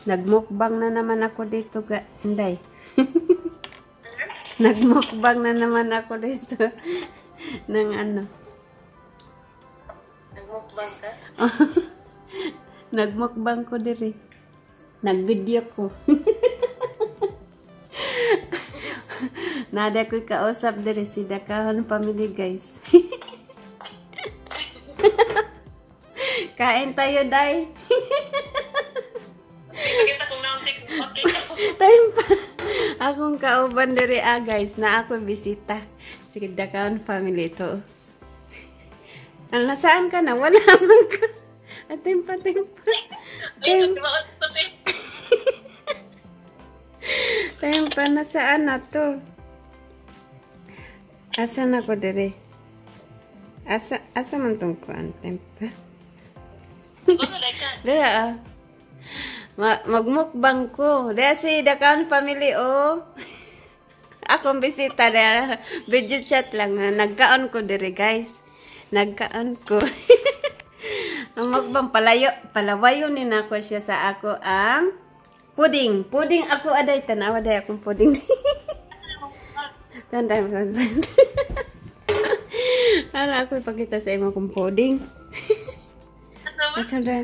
Nagmukbang na naman ako dito, Inday. Nagmukbang na naman ako dito. Ng ano. Nagmukbang ka? Nagmukbang ko diri. Nagvideo ko. Nada ko'y kausap diri si Dakahon family, guys. Kain tayo, Day. Pakita kong nauntik. Okay. Time pa. Akong kauban diri, guys, na ako bisita. Si Dakahon family ito. Nasaan ka na? Wala man ka. Timpa. Timpa, nasaan na to? Asa na ko diri? Asa man tong kuan, Timpa? Dira, magmukbang ko. Dira si Dakahon family, oh. Akong bisita dira. Video chat lang. Nagkaon ko diri, guys. Nagkaon ko. Ang mukbang palawayo ni nako siya sa ako ang pudding. Pudding ako aday. Tanawa day akong pudding. Tanda mo. Ano ako ipakita sa imo kong pudding. Sandra.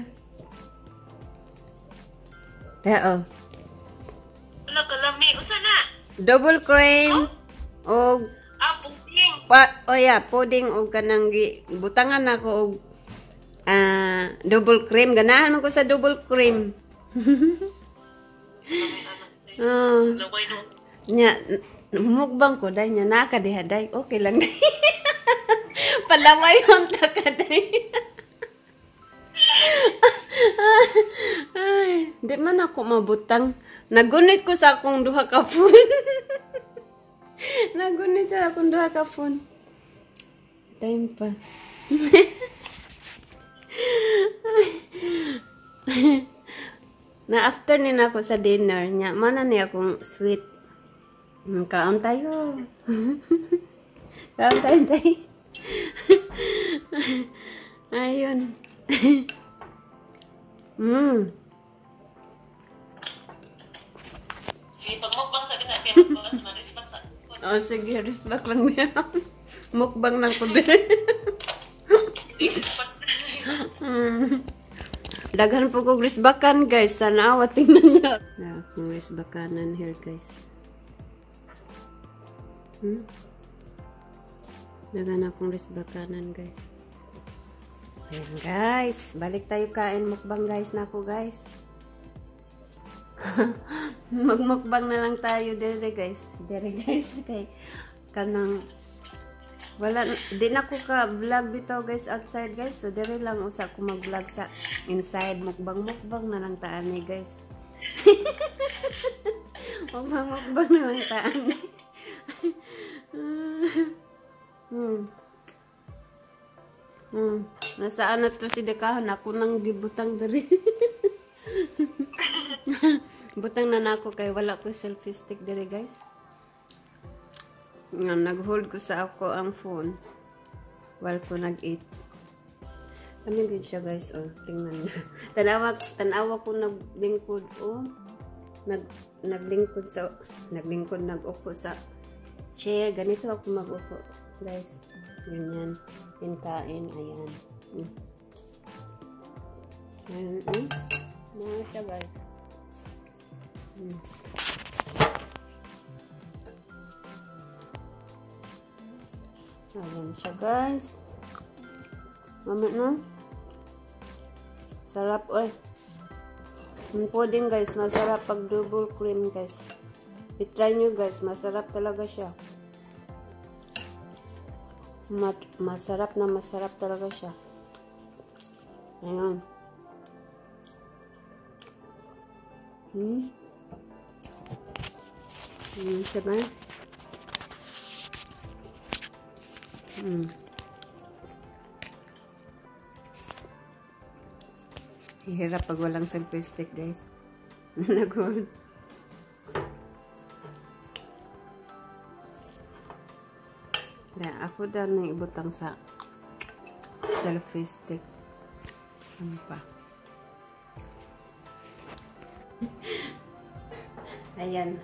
Dao. Wala ka lami. Unsa na? Double cream. O Pudding. pudding o kanang butangan ako og double cream. Ganahan mo ko sa double cream. Nya mukbang ko day nya naka diha day. Okay lang day. Palaway on ta ka day. Ay, di man ako mabutang. Nagunit ko sa akong duha ka phone. Nagunit sa akong duha ka phone. Time pa. Na after ni ako sa dinner nya, mana ni akong sweet. Kaon tayo. Kaon tayo day. Ayun. Sige, pag mukbang sa kita, kaya mukbang sa respect sa. Oh, sige, respect lang niya. Mukbang lang ko din. Daghan po ko risbakan, guys. Sana awa, tingnan niyo. Na, akong risbakanan here, guys. Daghan akong risbakanan, guys. Ayan, guys. Balik tayo kain mukbang, guys, na ako, guys. Magmukbang na lang tayo dire, guys. Dire, guys. Kay kanang wala, di na ko ka vlog bitaw, guys, outside, guys. So dire lang usa ko mag-vlog sa inside. Mukbang na lang taan ni, guys. Mukbang na lang taan ni. Nasaan na to si Dakahon? Ako nang gibutang dari. Butang na nako kay wala ko selfie stick dari, guys. Nag-hold ko sa ako ang phone while ko nag-eat. Kami din siya, guys. Oh, tingnan niyo. Tanawa ko naglingkod. Oh, naglingkod nag-upo sa chair. Ganito ako mag-upo, guys. Ganyan. Kain. Ayan. Ayan. Mga siya, guys. Ayan siya, guys. Mamit na. Sarap, oy. Yung pudding, guys. Masarap pag double cream, guys. I-try nyo, guys. Masarap talaga siya. Masarap talaga siya. Ayan. Siya ba? Hirap pag walang selfie stick, guys. Nag-hold. Ako daw na ibutang sa selfie stick. Ano pa? Ayan.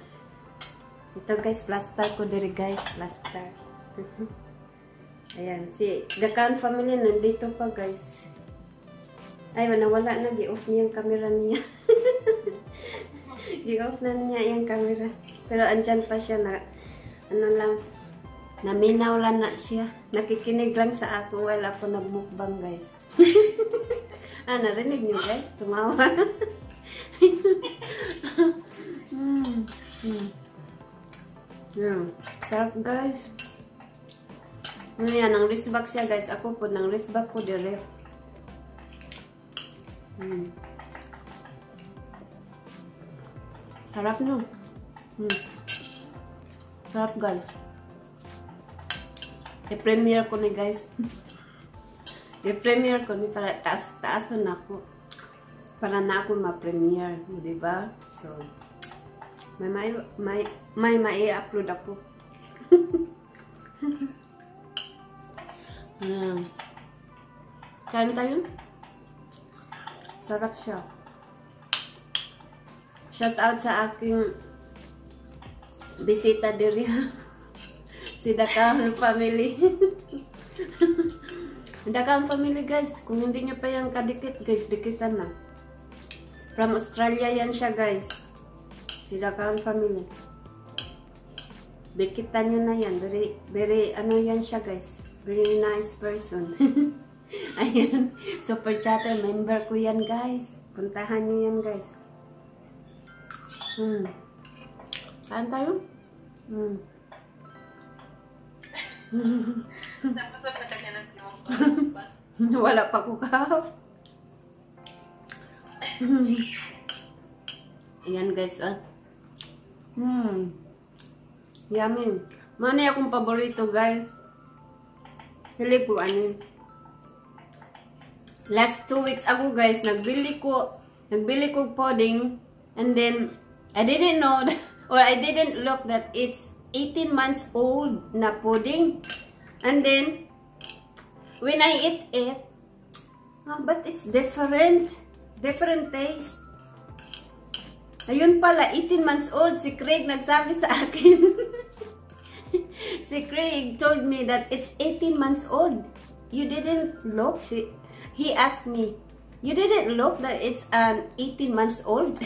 Ito guys, plaster ko diri guys, plaster. Ayan, si Dakan family nandito pa guys. Ay, nawala na, gi-off niya yung camera niya. Gi-off na niya yung camera. Pero andyan pa siya na, ano lang, naminaw lang na siya. Nakikinig lang sa ako while ako nagmukbang guys. Narinig niyo guys? Tumawa. Sarap guys. Yan, ang wristback siya guys. Ako po, ng wristback ko direct. Sarap no. Sarap guys. I-premiere ko ni guys. I-premiere ko ni para taason ako. Para na ako ma-premiere, di ba? So, may mai-upload ako. Kain tayo? Sarap siya. Shout out sa aking bisita diri. Si Dakan family. Dakan family guys. Kung hindi nyo pa yung kadikit guys, dikitan na. From Australia yan siya guys. Si Dakan family. Dikitan nyo na yan. Very ano yan siya guys. Very nice person. Ayan. Super chatter member ko yan guys. Puntahan nyo yan guys. Saan tayo? Wala pa ko kahap. Ayan guys yummy. Mana akong paborito guys. Hili ko ano. Last 2 weeks ago guys, nagbili ko pudding, and then I didn't know that, or I didn't look that it's 18 months old na pudding. And then when I eat it, but it's different taste. Ayun pala, 18 months old. Si Craig nagsabi sa akin. Si Craig told me that it's 18 months old. You didn't look? He asked me, you didn't look that it's 18 months old?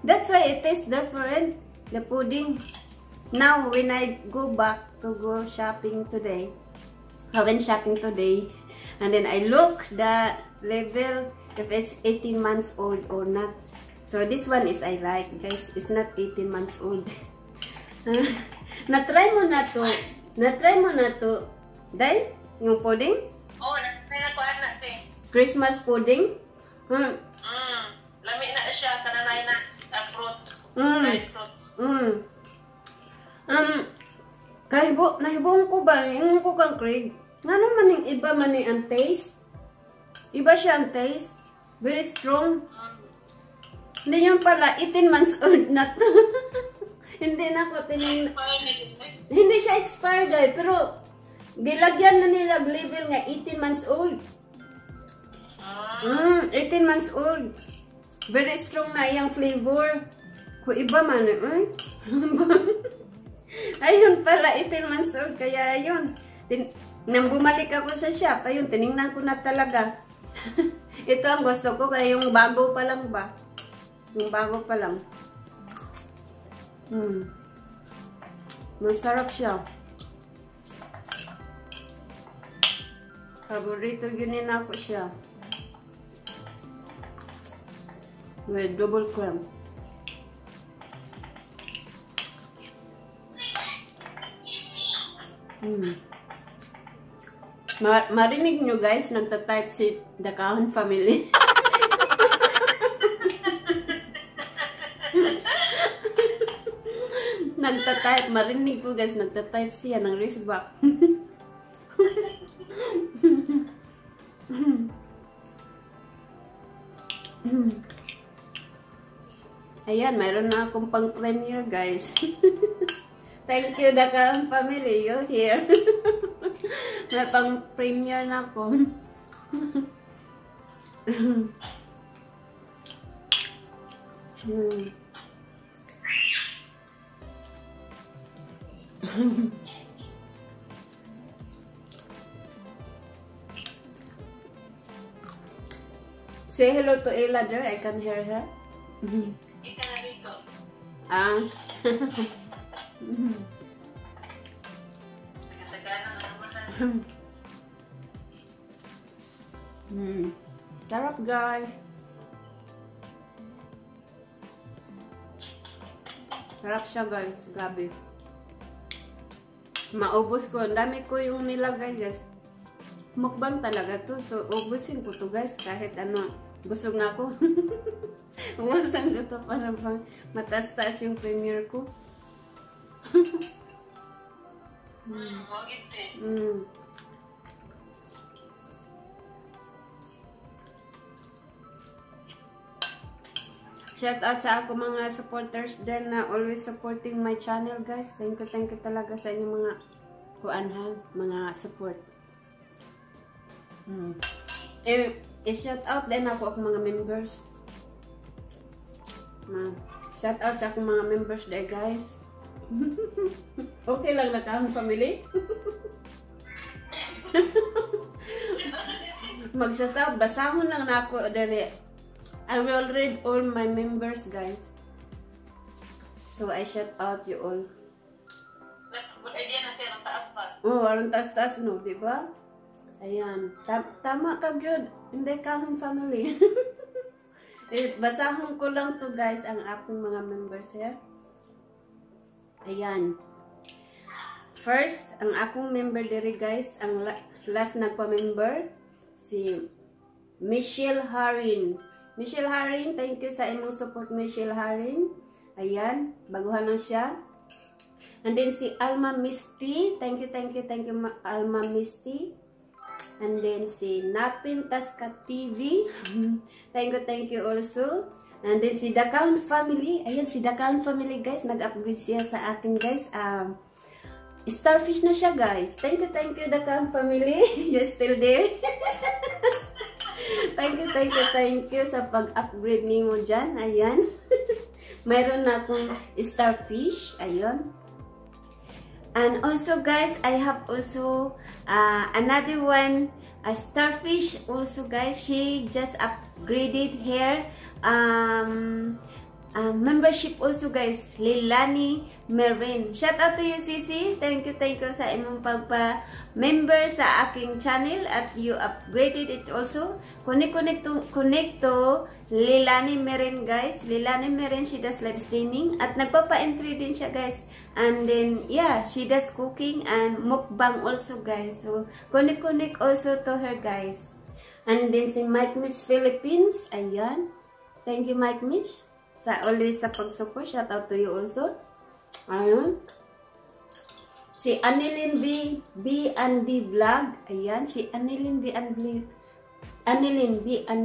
That's why it tastes different, the pudding. Now, when I go back to go shopping today, I went shopping today, and then I look the label if it's 18 months old or not. So this one is I like, guys. It's not 18 months old. Na-try mo na to. Na-try mo na to. Day? Yung pudding? Oh, na-try na ko anak eh. Christmas pudding? Lami na siya. Kananay na fruits. Dried fruits. Nahibong ko ba? Yung ko kang Craig. Nga naman yung iba man ang taste. Iba siya ang taste. Very strong. Hindi yung pala, 18 months old na to. Hindi na ko tinignan. Hindi siya expired eh, pero dilagyan na nila label nga 18 months old. 18 months old. Very strong na yung flavor. Kung iba man eh. Ayun pala, 18 months old. Kaya ayun. Nang bumalik ako sa shop, ayun, tinignan ko na talaga. Ito ang gusto ko, kaya yung bago pa lang ba? Yung bago pa lang. Masarap siya. Paborito ginin ako siya. With double cream. Marinig nyo guys, nagtatype si Dakan family. Nagtatype, marinig ko guys, nagtatype siya ng wristback. Ayan, mayroon na akong pang premiere guys. Thank you Dakan family, you here. May pang premiere na ako. Say hello to Ella there. I can hear her. Ika na dito. Ah. Nagkatagana na naman. Sarap guys. Sarap siya guys. Grabe. Maubos ko. Ang dami ko yung nilagay guys. Mukbang talaga to. So, ubusin ko to guys. Kahit ano. Busog na ako. Umasan ko to para mataas-taas yung premiere ko. Wagit eh. Shout out sa ako mga supporters din na always supporting my channel guys. Thank you talaga sa inyong mga kuanhan, mga support. I-shout out din ako mga members. Shout out sa akong mga members there guys. Okay lang na kang family. Mag-shout out, basahon lang na ako dere. I will read all my members guys. So I shout out you all. Good idea na siya, ang taas pa. Oh, ang taas-taas no, di ba? Ayan. Tama ka good. Hindi ka akong family. Basahon ko lang to guys ang aking mga members here. Ayan. First, ang akong member diri guys, ang last nagpa-member, si Michelle Harin. Michelle Harin, thank you sa imong support Michelle Harin. Ayan, baguhan lang siya. And then si Alma Misty, thank you Alma Misty. And then si Napin Taska TV, thank you also. And then si Dakan Family, ayan si Dakan Family guys, nag-upgrade siya sa akin guys. Starfish na siya guys. Thank you Dakan Family. You're still there. Thank you sa pag-upgrade niyo dyan. Ayan. Mayroon na akong starfish. Ayun. And also guys, I have also another one, a starfish also guys. She just upgraded her membership also guys, Leilani Merin. Shout out to you Sisi. Thank you sa imong pagpa-member sa aking channel at you upgraded it also. Connect to Leilani Merin guys. Leilani Merin, she does live streaming at nagpapa-entry din siya guys. And then yeah, she does cooking and mukbang also guys. So connect also to her guys. And then si Mike Mitch Philippines, ayan. Thank you Mike Mitch sa always sa pag-support. Shout out to you also. Ayun. Si Anilin B and D Vlog. Ayan, si Anilin B and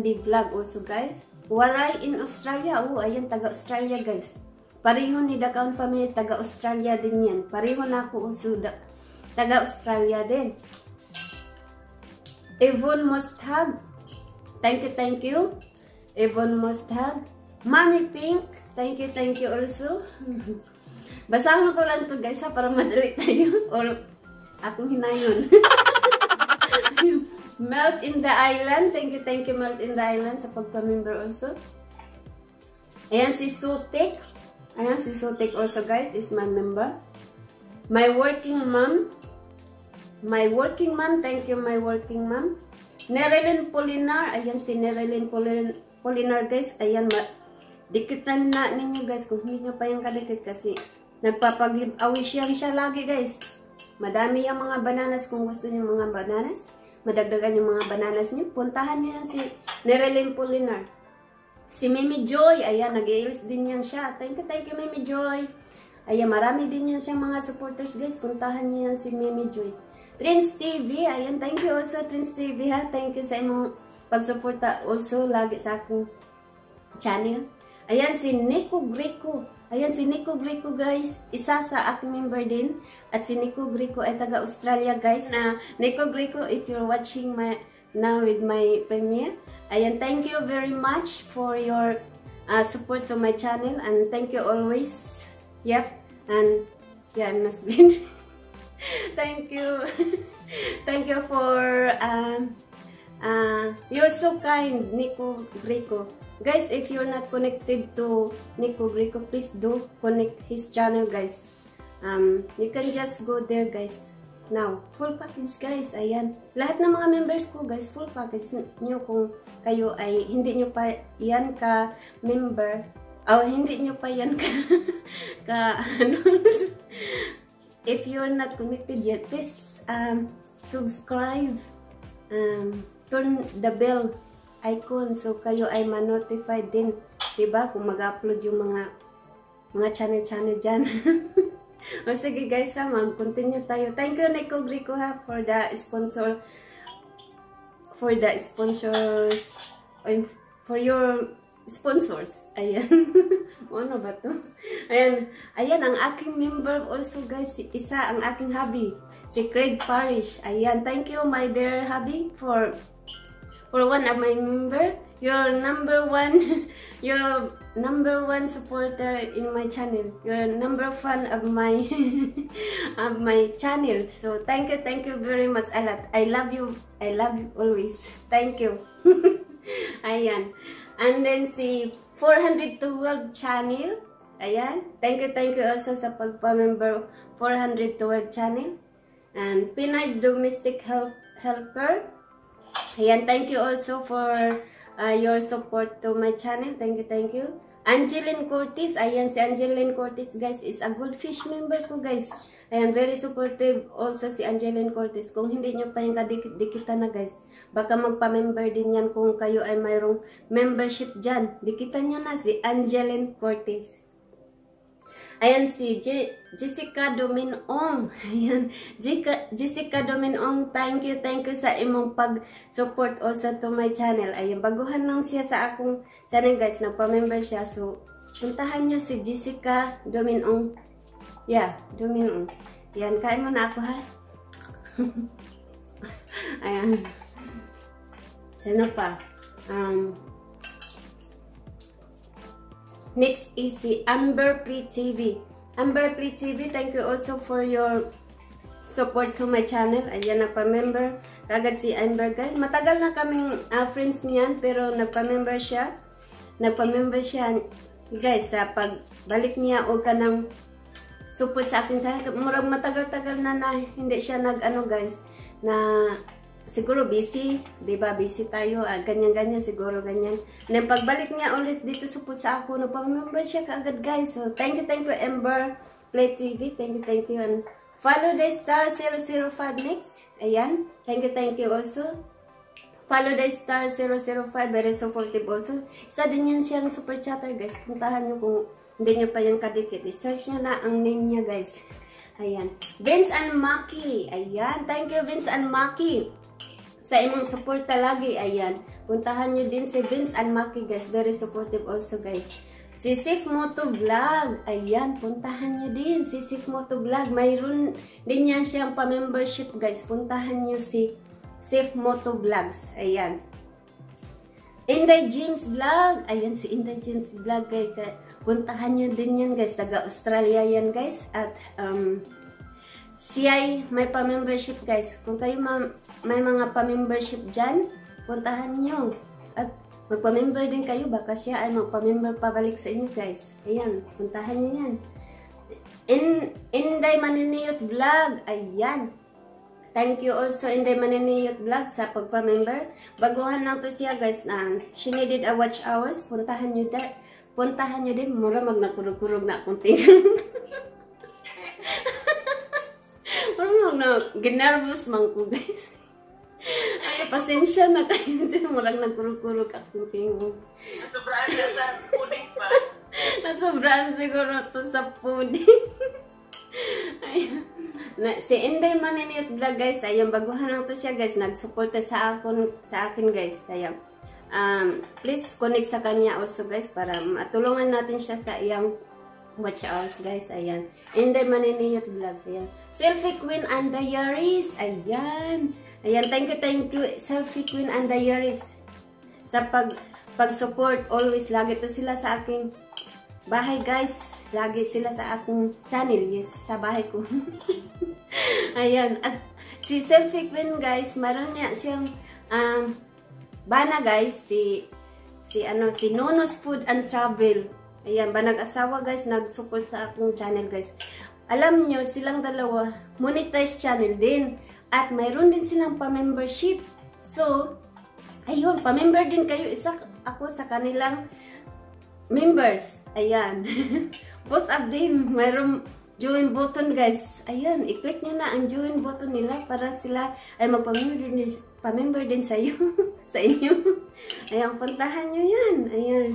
D Vlog also guys. Waray in Australia. Oh, ayan, taga-Australia guys. Pareho ni Dakan Family, taga-Australia din yan. Pareho na ako also, taga-Australia din. Yvonne Mustag. Thank you. Yvonne Mustag. Mami Pink, thank you also. Basahan ko lang to guys ha, para madali tayo. Or akong hinayon. Melt in the Island, thank you Melt in the Island sa pagpa-member also. Ayan si Sutik. Ayan si Sutik also guys, is my member. My working mom, thank you my working mom. Nerelin Polinar, ayan si Nerelin Polinar guys, ayan dikitan na ninyo guys kung hindi nyo pa yung kadikit kasi nagpapag-giveaway siya lagi guys. Madami yung mga bananas kung gusto nyo mga bananas. Madagdagan yung mga bananas nyo. Puntahan nyo yan si Nerelin Polinar. Si Mimi Joy, ayan, nag-i-ilis din yan siya. Thank you Mimi Joy. Ayan, marami din yan siyang mga supporters guys. Puntahan nyo yan si Mimi Joy. Trins TV, ayan, thank you also Trins TV ha. Thank you sa imong pagsuporta also lagi sa akong channel. Ayan si Nico Greco. Ayan si Nico Greco guys. Isa sa aking member din. At si Nico Greco ay taga-Australia guys. Nico Greco, if you're watching now with my premiere. Ayan, thank you very much for your support to my channel. And thank you always. Yep. And yeah, I'm not blind. Thank you. Thank you for You're so kind, Nico Greco. Guys, if you're not connected to Nico Greco, please do connect his channel, guys. You can just go there, guys. Now, full package, guys. Ayan. Lahat ng mga members ko, guys, full package nyo kung kayo ay hindi nyo pa yan ka member. Hindi nyo pa yan if you're not connected yet, please subscribe, turn the bell icon so kayo ay ma-notify din, diba, kung mag-upload yung mga channel dyan. O sige guys, mag-continue tayo. Thank you Nico Greco for the sponsors, for your sponsors. Ayan. Ano ba to? Ayan. Ayan, ang aking member also guys. Isa ang aking hubby. Si Craig Parish. Ayan. Thank you my dear hubby for one of my member. You're number one supporter in my channel. You're number fan of my of my channel. So thank you very much a lot. I love you always. Thank you. Ayan. And then si 412 channel. Ayan. Thank you also sa pagpa-member 412 channel. And Pinay Domestic Helper. Ayan. Thank you also for your support to my channel. Thank you. Angeline Cortez. Ayan. Si Angeline Cortez guys is a good fish member ko guys. Ayan. Very supportive also si Angeline Cortez. Kung hindi nyo pa yung kadikit-dikitan na guys, baka magpa-member din yan kung kayo ay mayroong membership dyan. Dikitan nyo na si Angeline Cortez. Ayan si Jessica Dominong. Ayan. Jessica Dominong, thank you sa imong pag-support also to my channel. Ayan, baguhan lang siya sa akong channel guys. Nagpa-member siya. So, puntahan nyo si Jessica Dominong. Yeah, Dominong. Ayan, kain mo na ako ha. Ayan. Sino pa? Next is si Amber Play TV. Amber Play TV, thank you also for your support to my channel. Ayan, nagpa-member kagad si Amber guys. Matagal na kaming friends niyan, pero nagpa-member siya. Nagpa-member siya guys sa pagbalik niya o kanang support sa akin channel. Murag matagal-tagal na hindi siya nag-ano guys, na siguro busy, diba? Busy tayo, ganyan-ganyan siguro, ganyan. And pagbalik niya ulit dito support sa ako, nagpa-member siya kaagad guys. So, thank you Amber Play TV. Thank you. And follow the star 005 next. Ayan. Thank you also. Follow the star 005. Very supportive also. Isa din yan siyang super chatter guys. Puntahan nyo kung hindi nyo pa yung kadikit. I-search nyo na ang name niya guys. Ayan. Vince and Maki. Ayan. Thank you Vince and Maki sa imong suporta lagi. Ayan. Puntahan nyo din si Vince and Maki guys. Very supportive also guys. Si Sif Moto Vlog. Ayan. Puntahan nyo din si Sif Moto Vlog. Mayroon din yan siyang pa-membership guys. Puntahan nyo si Sif Moto Vlogs. Ayan. Inday James Vlog. Ayan si Inday James Vlog guys. Puntahan nyo din yan guys. Taga Australia yan guys. At siya ay may pa-membership guys. Kung kayo may mga pa-membership dyan, puntahan nyo. At magpa-member din kayo. Baka siya ay magpa-member pabalik sa inyo guys. Ayan. Puntahan nyo yan. Inday Maniniyot Vlog. Ayan. Thank you also Inday Maniniyot Vlog sa pagpa-member. Baguhan lang to siya guys. She needed a watch hours. Puntahan nyo din. Mura magnakurog-kurog na akong tingin. Ginervous man ko guys. Ay, pasensya na kayo. Murang nagkurog-kurog akong tingin. Nasobraan na sa puddings ba? Nasobraan siguro to sa pudding. Ayun. Si Inday Maniniyot Vlog guys. Ayun, baguhan lang to siya guys. Nagsuporta sa akin guys. Ayun. Please connect sa kanya also guys para matulungan natin siya sa iyang watch hours guys. Ayan. Inday Maniniyot Vlog. Ayan. Selfie Queen and Diaries. Ayan. Ayan. Thank you. Selfie Queen and Diaries. Sa pag-support. Always. Lagi to sila sa aking bahay guys. Lagi sila sa aking channel. Yes. Sa bahay ko. Ayan. At si Selfie Queen guys. Maroon niya siyang Bana guys, si Nono's Food and Travel. Ayan, ba nag-asawa guys, nag-support sa akong channel guys. Alam nyo, silang dalawa, monetize channel din. At mayroon din silang pa-membership. So, ayun, pa-member din kayo. Isa ako sa kanilang members. Ayan. Both of them, mayroon join button guys. Ayan, i-click nyo na ang join button nila para sila ay magpa-member din sa iyo. Sa inyo. Ayan, puntahan nyo yan. Ayan.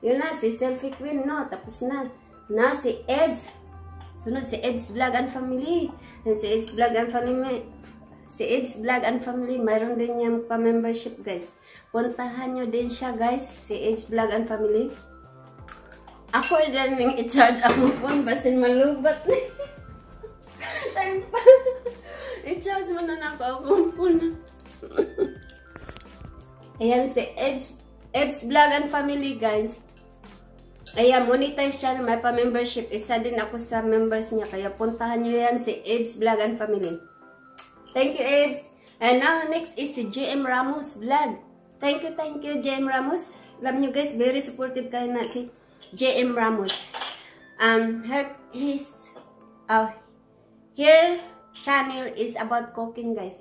Yun na, si Selfie Queen, no? Tapos na. Na, si Ebs. Sunod, si Ebs Vlog and Family. And si Ebs Vlog and Family. Si Ebs Vlog and Family, mayroon din yung pa-membership guys. Puntahan nyo din siya guys, si Ebs Vlog and Family. Ako din yung i-charge ang phone basin malubat. Time pa. I-charge mo na ako akong phone. Ayan si Ebs Vlog and Family guys. Ayan, monetize channel, may pa-membership. Isa din ako sa members niya. Kaya puntahan nyo yan si Ebs Vlog and Family. Thank you, Ebs. And now, next is si JM Ramos Vlog. Thank you, JM Ramos. Alam nyo guys, very supportive kayo na si JM Ramos. Her channel is about cooking, guys.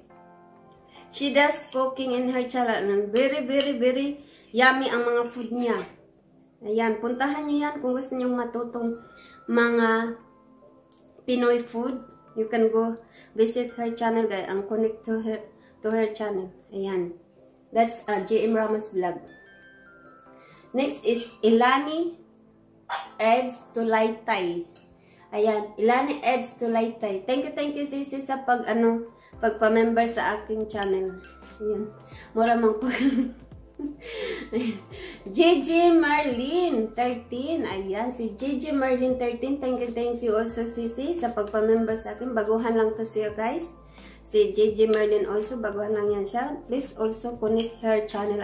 She does cooking in her channel. Very yummy ang mga food niya. Ayan, puntahan nyo yan kung gusto nyo matutong mga Pinoy food. You can go visit her channel, guys, and connect to her channel. Ayan. That's JM Ramos Vlog. Next is Ilani Ebs Tulaytay. Ayan, Ilani Ebs Tulaytay. Thank you sisi sa pagpa-member sa aking channel. Ayan. Mura mang po. JJ Marlene 13. Ayan, si JJ Marlene 13. Thank you also sisi sa pagpa-member sa akin. Baguhan lang to siya guys. Si JJ Marlene also, baguhan lang yan siya. Please also connect her channel.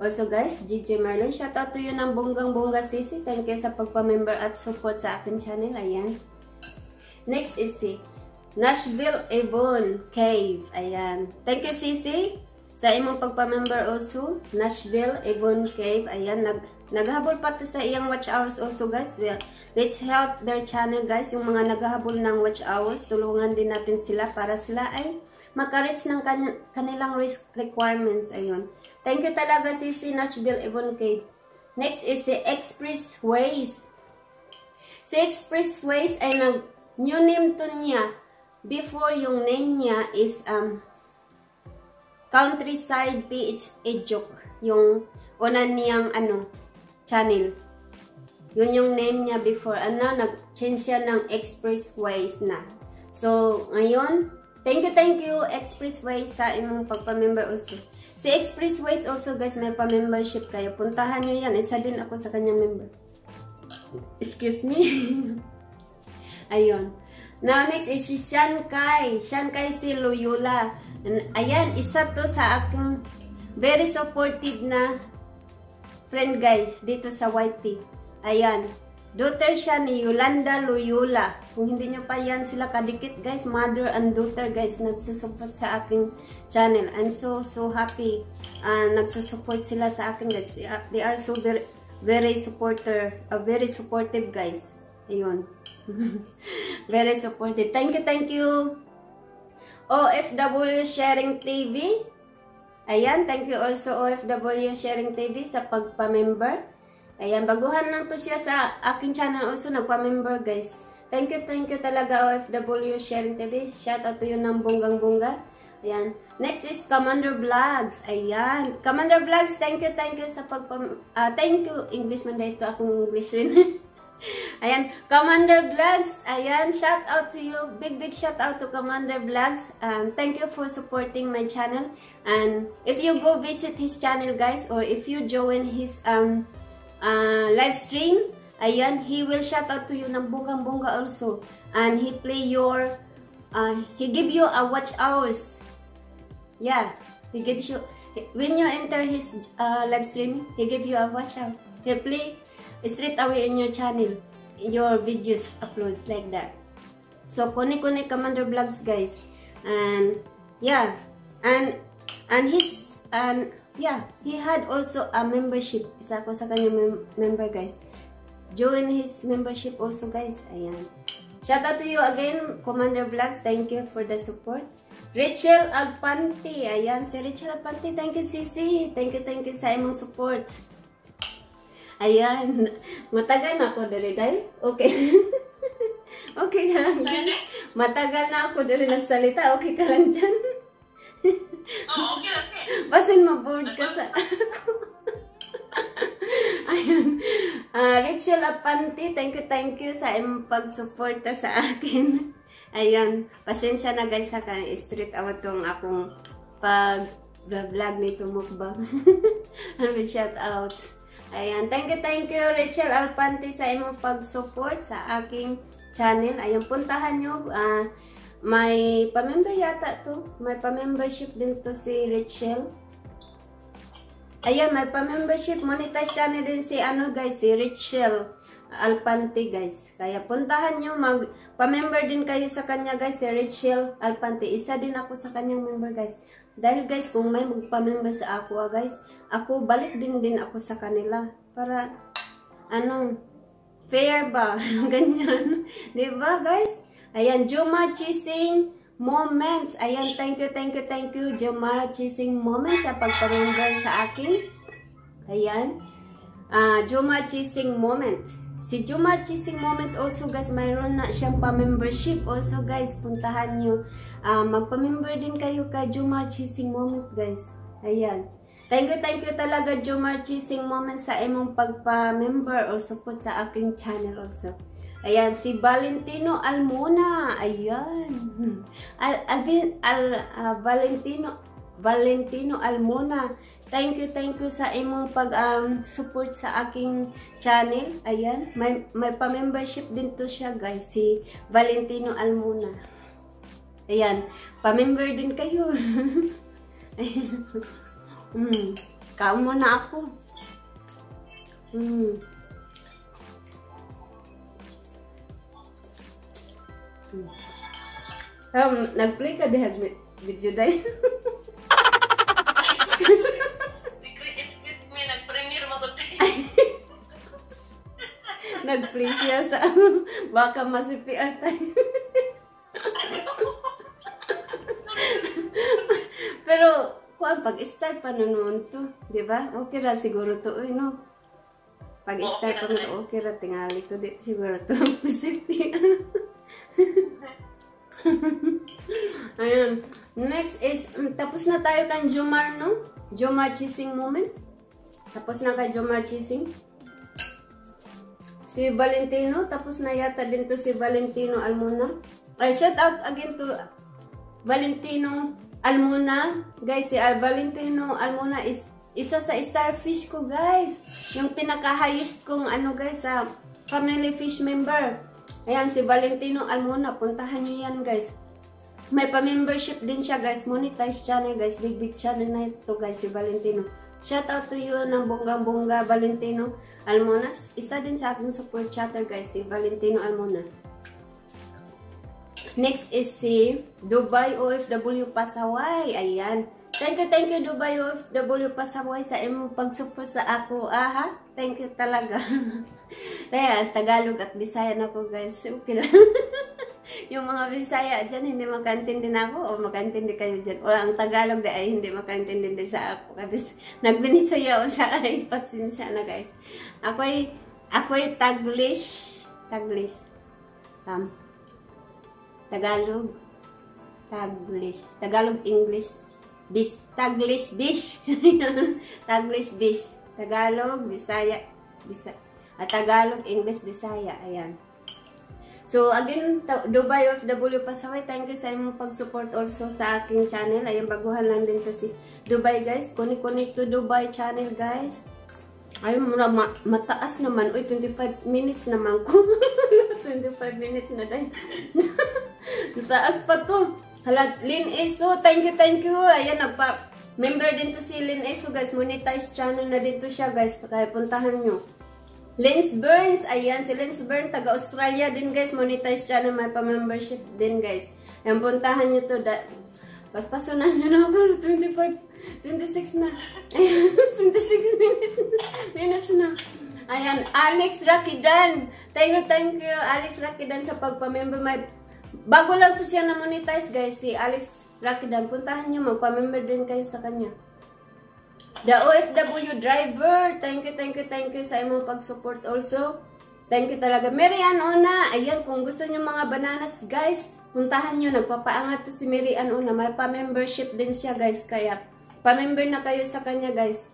Also guys, JJ Marlene, shout out to you ng bonggang-bongga sisi. Thank you sa pagpa-member at support sa akin channel. Ayan. Next is si Nashville Avon Cave. Ayan. Thank you sisi sa imong pagpa-member also. Nashville Avon Cave. Ayan. Naghabol pa to sa iyang watch hours also guys. Let's help their channel guys. Yung mga naghahabol ng watch hours, tulungan din natin sila para sila ay maka-reach ng kanilang risk requirements. Ayun. Thank you talaga si Nashville Avon Cave. Next is si Expressways. Si Expressways ay new name to niya. Before yung name niya is Countryside PH Ejuk. Yung una niyang channel. Yun yung name niya before. Nag-change siya ng Expressways na. So, ngayon, thank you Expressways sa imong pagpa-member also. Si Expressways also guys, may pa-membership kayo. Puntahan nyo yan. Isa din ako sa kanyang member. Excuse me. Ayun. Now next is si Shankai. Shankai si Loyola. Ayan, isa to sa aking very supportive na friend guys dito sa YT. Ayan. Daughter siya ni Yolanda Loyola. Kung hindi nyo pa yan sila kadikit guys, mother and daughter guys, nagsusupport sa aking channel. I'm so happy. Nagsusupport sila sa akin guys. They are so very supportive guys. Ayun. Very supportive. Thank you. OFW Sharing TV. Ayan, thank you also OFW Sharing TV sa pagpa-member. Ayan, baguhan lang to siya sa aking channel also, nagpa-member guys. Thank you talaga OFW Sharing TV. Shout out to you ng bonggang-bongga. Ayan. Next is Commander Vlogs. Ayan. Commander Vlogs, thank you sa thank you. English man dito akong English rin. Ayan. Commander Vlogs. Ayan. Shout out to you. Big shout out to Commander Vlogs. Thank you for supporting my channel. And if you go visit his channel guys, or if you join his live stream, ayan, he will shout out to you ng bonggang-bongga also. And he play your, he give you a watch hours. Yeah, he gives you, when you enter his live stream, he give you a watch hour. He play straight away in your channel, your videos upload like that. So, kone Commander Vlogs guys. And, yeah, and his, yeah, he had also a membership. Isa ko sa kanyang member, guys. Join his membership also, guys. Ayan. Shout out to you again, Commander Vlogs. Thank you for the support. Rachel Alpanti. Ayan, si Rachel Alpanti. Thank you, Sisi. Thank you sa imong support. Ayan. Matagal na ako dali, day. Okay. Okay ka lang dyan. Matagal na ako dali nagsalita. Okay ka lang dyan. Oh, okay. Basin ma-board ka sa ako. Ayun. Rachel Apanti, thank you sa imong pag-suporta sa akin. Ayun. Pasensya na guys sa street out tong akong pag-vlog nito mukbang. Shout out. Ayan. Thank you Rachel Alpanti sa imong pag-support sa aking channel. Ayun, puntahan nyo. May pa-member yata to. May pa-membership din to si Rachel. Ayan, may pa-membership. Monetize channel din si guys, si Rachel Alpanti guys. Kaya puntahan nyo. Pa-member din kayo sa kanya guys, si Rachel Alpanti. Isa din ako sa kanyang member guys. Dahil guys, kung may magpa-member sa ako guys, ako balik din ako sa kanila. Para, fair ba? Ganyan. Diba guys? Ayan, Jomar Chising Moments. Ayan, thank you, Jomar Chising Moments sa pagpa-member sa akin. Ayan. Jomar Chising Moments. Si Jomar Chising Moments also guys, mayroon na siyang pa-membership. Also guys, puntahan nyo. Magpa-member din kayo kay Jomar Chising Moments guys. Ayan. Thank you talaga Jomar Chising Moments sa imong pagpa-member or support sa aking channel also. Ayan, si Valentino Almona. Ayan. Valentino Almona. Thank you sa imong pag-support sa aking channel. Ayan. May pa-membership din to siya guys. Si Valentino Almona. Ayan. Pa-member din kayo. Ayan. Kaon mo na ako. Nag-play ka dihag video day. Nag-premiere mo ko. Nag-play siya sa baka masipiar tayo. Pero pag-start pa noon to, di ba? Okay ra siguro to, no? Pag-start pa noon, okay ra tingali to, di siguro to. Safety. Ayan. Next is, tapos na tayo kan Jomar, no? Jomar Chising Moments. Tapos na kay Jomar Chising. Si Valentino, tapos na yata din to si Valentino Almona. Ay, shout out again to Valentino Almona. Guys, si Valentino Almona is isa sa starfish ko, guys. Yung pinaka-highest kong guys, sa family fish member. Ayan, si Valentino Almona. Puntahan nyo yan, guys. May pa-membership din siya, guys. Monetize channel, guys. Big channel na ito, guys, si Valentino. Shout out to you ng bonggang-bongga Valentino Almona. Isa din sa aking support chatter, guys, si Valentino Almona. Next is si Dubai OFW Pasaway. Ayan. Thank you Dubai OFW Pasaway sa imong pag-support sa ako. Aha. Thank you talaga. Kaya Tagalog at Bisaya na ko guys. Okay lang. Yung mga Bisaya dyan hindi makaintindi na ako o makaintindi kayo dyan. O ang Tagalog ay hindi makaintindi din sa ako. Kasi nagbinisaya o sa ay pasensya na guys. Ako'y Taglish. Tagalog, English, Taglish, Bish. Taglish, Bish. Tagalog, Bisaya, Tagalog, English, Bisaya. Ayan. So, again, Dubai OFW Pasaway, thank you sa imong pag-support also sa aking channel. Ayan, baguhan lang din to si Dubai, guys. Connect to Dubai channel, guys. Ay, mataas naman. Uy, 25 minutes naman ko. 25 minutes na dahil. Mataas pa to. Hala, Lin Eso, thank you. Ayan, member din to si Lin Eso, guys. Monetize channel na dito siya, guys. Kaya puntahan nyo. Lens Burns, ayan. Si Lens Burns, taga Australia din, guys. Monetize channel, may pa-membership din, guys. Ayan, puntahan nyo to. Paspaso na nyo na ako. 25, 26 na. Ayan, 26 minutes na. Ayan, Alex Rakidan. Thank you, Alex Rakidan sa pagpa-member. Bago lang po siya na-monetize, guys. Si Alex Rakidan. Puntahan nyo, magpa-member din kayo sa kanya. The OFW driver. Thank you sa imong pag-support also. Thank you talaga. Mary Ann Ona. Ayan, kung gusto nyo mga bananas, guys, puntahan nyo. Nagpapaangat to si Mary Ann Ona. May pa-membership din siya, guys. Kaya, pa-member na kayo sa kanya, guys.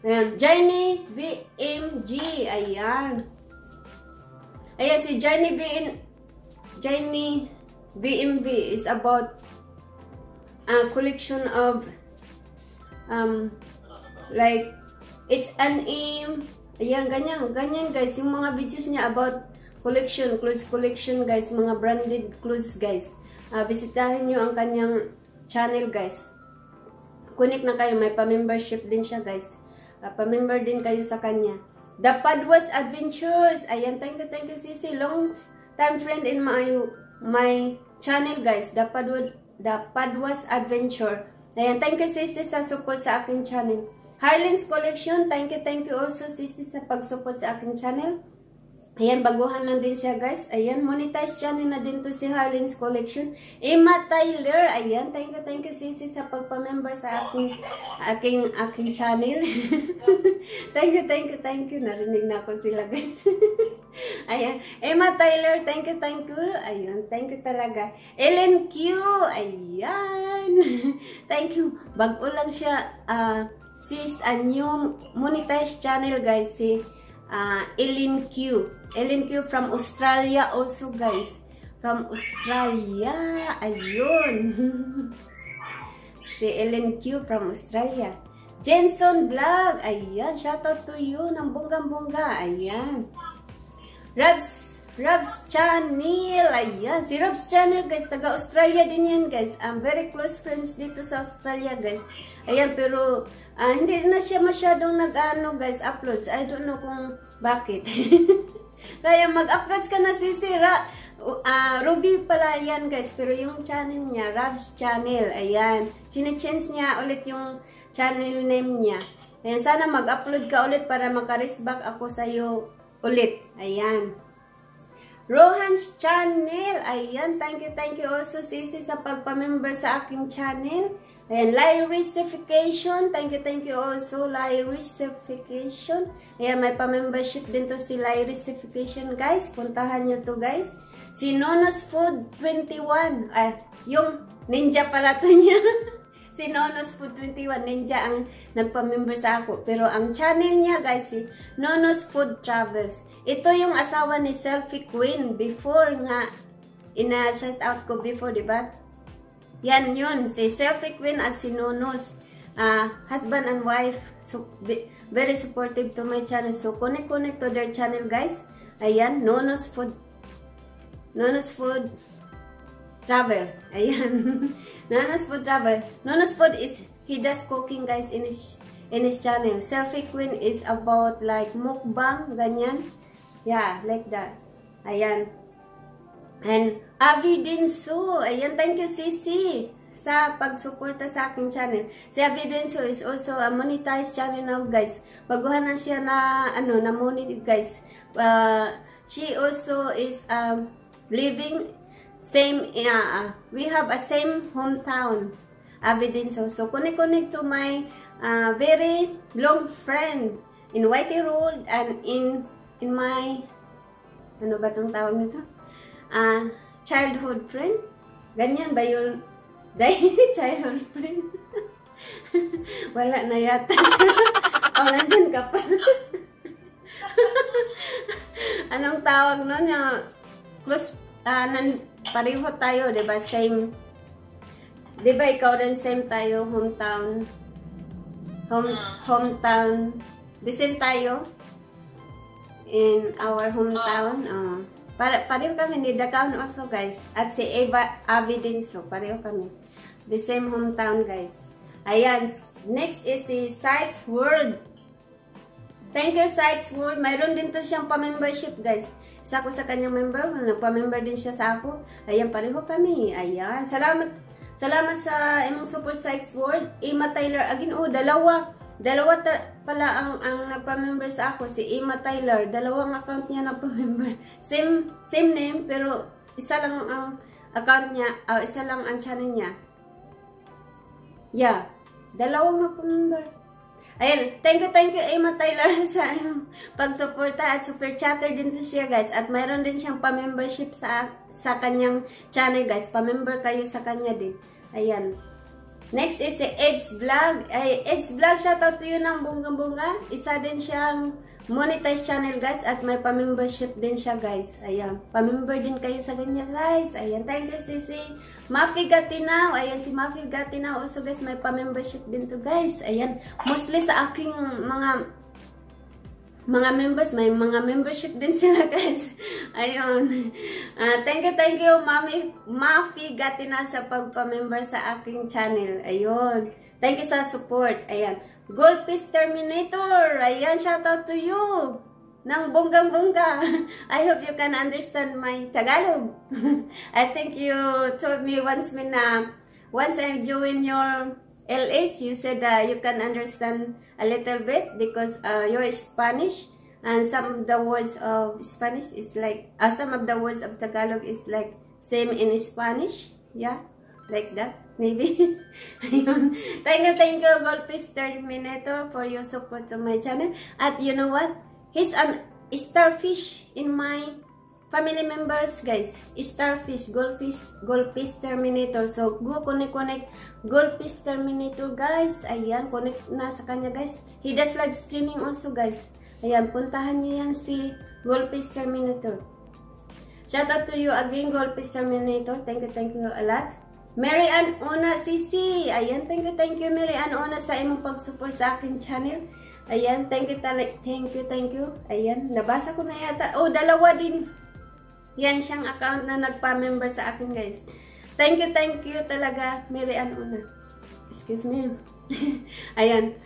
Ayan. Jenny VMG. Ayan. Ayan, si Jenny VMV is about a collection of like H&M. Ayan, ganyan guys, yung mga videos niya about collection, clothes collection guys, mga branded clothes guys. Bisitahin nyo ang kanyang channel guys. Connect na kayo, may pa-membership din siya guys. Pa-member din kayo sa kanya. The Padwas Adventures. Ayan, thank you Sisi, long time friend in my channel guys. The Padwas Adventure. Ayan, thank you Sisi sa support sa aking channel. Harlene's Collection, thank you also Sisi sa pag-support sa aking channel. Ayan, baguhan lang din siya guys. Ayan, monetize channel na din to si Harlene's Collection. Emma Tyler, ayan, thank you Sisi sa pagpa-member sa aking channel. thank you. Narinig na ako sila guys. Ayan, Emma Tyler, thank you. Ayan, thank you talaga. Ellen Q, ayan. Thank you. Bago lang siya, sis, a new monetized channel guys, si Ellen Q. Ellen Q from Australia also guys. From Australia. Ayun. Si Ellen Q from Australia. Jenson Vlog. Ayan. Shoutout to you. Ng bonggang-bongga. Ayan. Rabs Channel. Ayan. Si Rabs Channel guys. Taga Australia din yan guys. Very close friends dito sa Australia guys. Ayan. Pero hindi na siya masyadong nag-ano guys. Uploads. I don't know kung bakit. Kaya mag-upload ka na sisira. Ruby pala yan guys. Pero yung channel niya, Rabs Channel. Ayan. Sine-change niya ulit yung channel name niya. Ayan. Sana mag-upload ka ulit para maka-respect ako sa'yo ulit. Ayan. Rohan's Channel. Ayan. Thank you also Sisi sa pagpa-member sa aking channel. Ayan, Lyricification. Thank you also, Lyricification. Ayan, may pa-membership din to si Lyricification, guys. Puntahan nyo to, guys. Si Nonos Food 21. Yung ninja pala to niya. Si Nonos Food 21. Ninja ang nagpa-member sa ako. Pero ang channel niya, guys, si Nonos Food Travels. Ito yung asawa ni Selfie Queen. Before nga, ina-shout out ko before, diba? Yan yun, si Selfie Queen at si Nonos, husband and wife, so, very supportive to my channel. So, connect to their channel, guys. Ayan, Nonos Food Travel. Ayan, Nonos Food Travel. Nonos Food is, he does cooking, guys, in his channel. Selfie Queen is about like mukbang, ganyan. Yeah, like that. Ayan. And Avi Dinso, ayan, thank you Sisi sa pagsuporta sa aking channel. Si Avi Dinso is also a monetized channel now guys. Baguhan na siya na na monetize guys. She also is living same we have a same hometown, Avi Dinso. So connect to my very long friend in Whitey Road and in my ano ba tong tawag nito? Childhood friend. Ganyan ba yun? Childhood friend. Wala na yata siya. Nandyan ka pa. Anong tawag nun? Close, pareho tayo, diba? Same. Diba ikaw rin same tayo? Hometown. Hometown. The same tayo? In our hometown? Pareho kami ni Dakaon also guys. At si Avi Dinso. Pareho kami. The same hometown guys. Ayan. Next is si Sykes World. Thank you Sykes World. Mayroon din to siyang pa-membership guys. Isa ko sa kanyang member. Nagpa-member din siya sa ako. Ayan. Pareho kami. Ayan. Salamat sa imong support sa X-Word. Ima Tyler again. Oh, dalawa pala ang nagpa-member sa ako, si Ima Tyler. Dalawang account niya nagpa-member. Same name, pero isa lang ang account niya, isa lang ang channel niya. Yeah, dalawang nagpa-member. Ayan, thank you Ima Tyler sa pag-suporta at super chatter din siya guys. At mayroon din siyang pa-membership sa kanyang channel guys. Pa-member kayo sa kanya din. Ayan. Next is si Edge Vlog. Ay, Edge Vlog, shoutout to you ng bunga-bunga. Isa din siyang monetize channel guys. At may pa-membership din siya guys. Ayan. Pa-member din kayo sa kanya guys. Ayan. Thank you si Mafi Gatinaw. Ayan, si Mafi Gatinaw. Also guys, may pa-membership din to guys. Ayan. Mostly sa aking mga members, may mga membership din sila guys. Ayun. Thank you Mafi Gatina sa pagpa-member sa aking channel. Ayun. Thank you sa support. Ayan. Goldfish Terminator. Ayan, shout out to you. Nang bonggang-bongga. I hope you can understand my Tagalog. I think you told me once I join your LS, you said you can understand a little bit because you're Spanish, and some of the words of Spanish is like, some of the words of Tagalog is like same in Spanish, yeah, like that, maybe. Thank you, Goldfish Terminator, for your support to my channel. At you know what? He's an starfish in my family members guys. Starfish, Goldfish Terminator. So go connect Goldfish Terminator guys. Ayan, connect na sa kanya guys. He does live streaming also guys. Ayan, puntahan niyo yan si Goldfish Terminator. Shout out to you again, Goldfish Terminator. Thank you a lot. Mary Ann Ona Sisi. Ayan, thank you Mary Ann Ona sa imong pag-support sa akin channel. Ayan, thank you. Ayan, nabasa ko na yata. Oh, dalawa din. Yan siyang account na nagpa-member sa akin guys. Thank you talaga, Mary Ann Una. Excuse me. Ayan.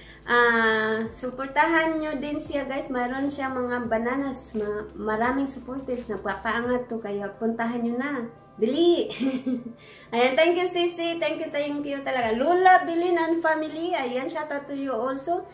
Suportahan nyo din siya guys. Mayroon siya mga bananas. Maraming supporters. Napapaangat to. Kaya puntahan nyo na. Dili. Ayan. Thank you Sisi. Thank you talaga. Lola Bilin and family. Ayan. Shout out to you also.